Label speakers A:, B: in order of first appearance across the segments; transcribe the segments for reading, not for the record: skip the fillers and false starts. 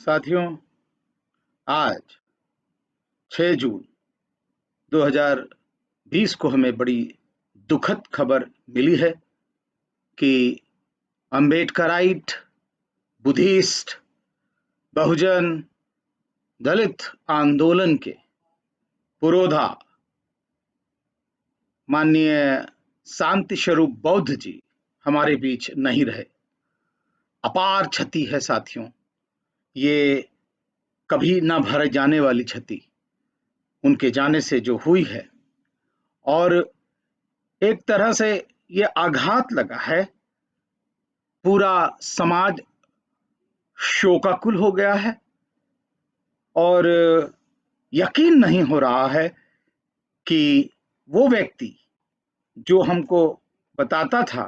A: साथियों, आज 6 जून 2020 को हमें बड़ी दुखद खबर मिली है कि अम्बेडकराइट, बुद्धिस्ट, बहुजन, दलित आंदोलन के पुरोधा माननीय शांति स्वरूप बौद्ध जी हमारे बीच नहीं रहे। अपार क्षति है साथियों, ये कभी ना भरे जाने वाली क्षति उनके जाने से जो हुई है, और एक तरह से ये आघात लगा है। पूरा समाज शोकाकुल हो गया है और यकीन नहीं हो रहा है कि वो व्यक्ति जो हमको बताता था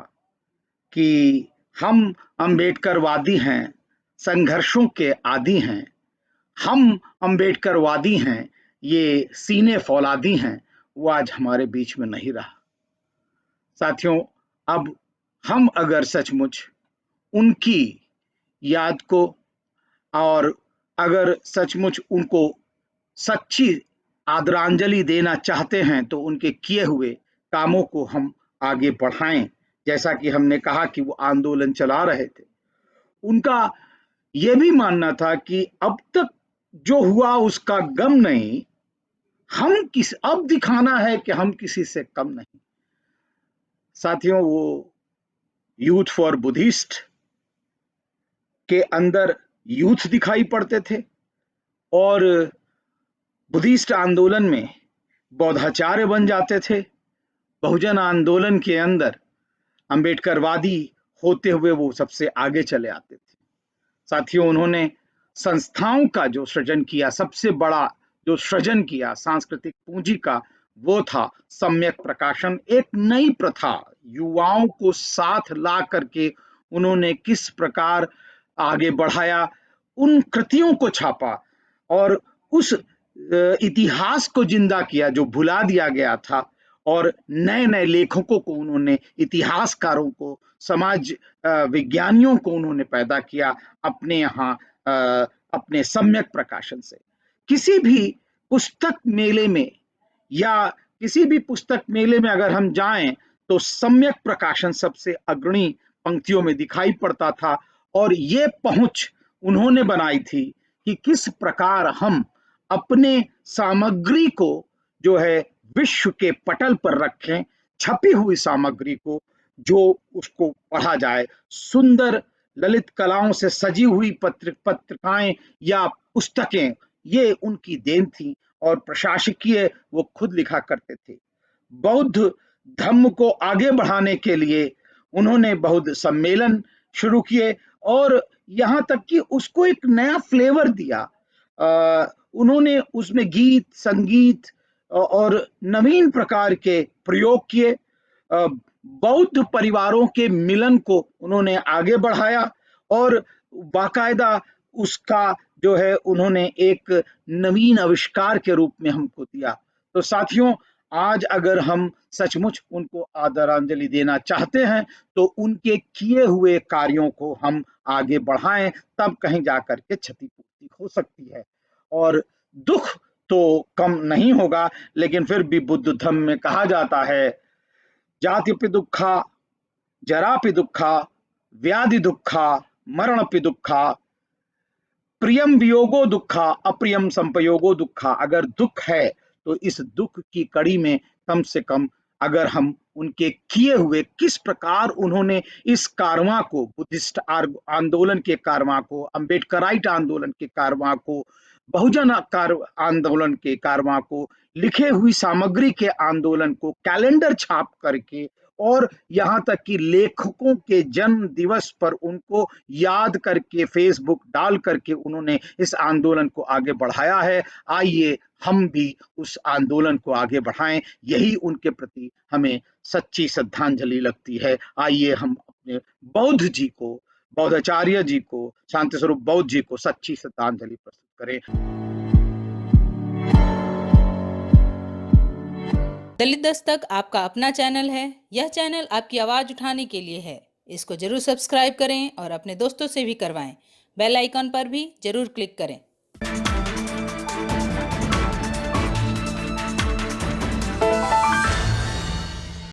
A: कि हम अम्बेडकरवादी हैं, संघर्षों के आदी हैं, हम अम्बेडकरवादी हैं, ये सीने फौलादी हैं, वो आज हमारे बीच में नहीं रहा। साथियों, अब हम अगर सचमुच उनकी याद को और अगर सचमुच उनको सच्ची आदरांजलि देना चाहते हैं तो उनके किए हुए कामों को हम आगे बढ़ाएं। जैसा कि हमने कहा कि वो आंदोलन चला रहे थे, उनका ये भी मानना था कि अब तक जो हुआ उसका गम नहीं, अब दिखाना है कि हम किसी से कम नहीं। साथियों, वो यूथ फॉर बुद्धिस्ट के अंदर यूथ दिखाई पड़ते थे और बुद्धिस्ट आंदोलन में बौद्धाचार्य बन जाते थे। बहुजन आंदोलन के अंदर अम्बेडकरवादी होते हुए वो सबसे आगे चले आते थे। साथियों, उन्होंने संस्थाओं का जो सृजन किया, सबसे बड़ा जो सृजन किया सांस्कृतिक पूंजी का, वो था सम्यक प्रकाशन। एक नई प्रथा युवाओं को साथ ला करके उन्होंने किस प्रकार आगे बढ़ाया, उन कृतियों को छापा और उस इतिहास को जिंदा किया जो भुला दिया गया था, और नए नए लेखकों को उन्होंने, इतिहासकारों को, समाज विज्ञानियों को उन्होंने पैदा किया अपने यहाँ अपने सम्यक प्रकाशन से। किसी भी पुस्तक मेले में या किसी भी पुस्तक मेले में अगर हम जाएं तो सम्यक प्रकाशन सबसे अग्रणी पंक्तियों में दिखाई पड़ता था, और ये पहुंच उन्होंने बनाई थी कि किस प्रकार हम अपने सामग्री को जो है विश्व के पटल पर रखें, छपी हुई सामग्री को, जो उसको पढ़ा जाए। सुंदर ललित कलाओं से सजी हुई पत्रिकाएं या पुस्तकें, ये उनकी देन थी, और प्रशासकीय वो खुद लिखा करते थे। बौद्ध धर्म को आगे बढ़ाने के लिए उन्होंने बौद्ध सम्मेलन शुरू किए और यहाँ तक कि उसको एक नया फ्लेवर दिया। उन्होंने उसमें गीत, संगीत और नवीन प्रकार के प्रयोग किए। बौद्ध परिवारों के मिलन को उन्होंने आगे बढ़ाया और बाकायदा उसका जो है उन्होंने एक नवीन आविष्कार के रूप में हमको दिया। तो साथियों, आज अगर हम सचमुच उनको आदरांजलि देना चाहते हैं तो उनके किए हुए कार्यों को हम आगे बढ़ाएं, तब कहीं जाकर के क्षतिपूर्ति हो सकती है। और दुख तो कम नहीं होगा, लेकिन फिर भी बुद्ध धर्म में कहा जाता है, जातिपि दुःखा, जरापि दुःखा, व्याधि दुःखा, मरणपि दुःखा, प्रियम वियोगो दुःखा, अप्रियम संपयोगो दुःखा। अगर दुख है तो इस दुख की कड़ी में कम से कम अगर हम उनके किए हुए, किस प्रकार उन्होंने इस कारवां को, बुद्धिस्ट आंदोलन के कारवां को, अम्बेडकराइट आंदोलन के कारवां को, बहुजन आंदोलन के कारवां को, लिखे हुई सामग्री के आंदोलन को कैलेंडर छाप करके, और यहाँ तक कि लेखकों के जन्म दिवस पर उनको याद करके फेसबुक डाल करके उन्होंने इस आंदोलन को आगे बढ़ाया है। आइए हम भी उस आंदोलन को आगे बढ़ाएं, यही उनके प्रति हमें सच्ची श्रद्धांजलि लगती है। आइए हम अपने बौद्ध जी को, बौद्धाचार्य जी को, शांति स्वरूप बौद्ध जी को सच्ची श्रद्धांजलि प्रस्तुत करें।
B: दलित दस्तक आपका अपना चैनल है। यह चैनल आपकी आवाज उठाने के लिए है। इसको जरूर सब्सक्राइब करें और अपने दोस्तों से भी करवाएं। बेल आइकॉन पर भी जरूर क्लिक करें।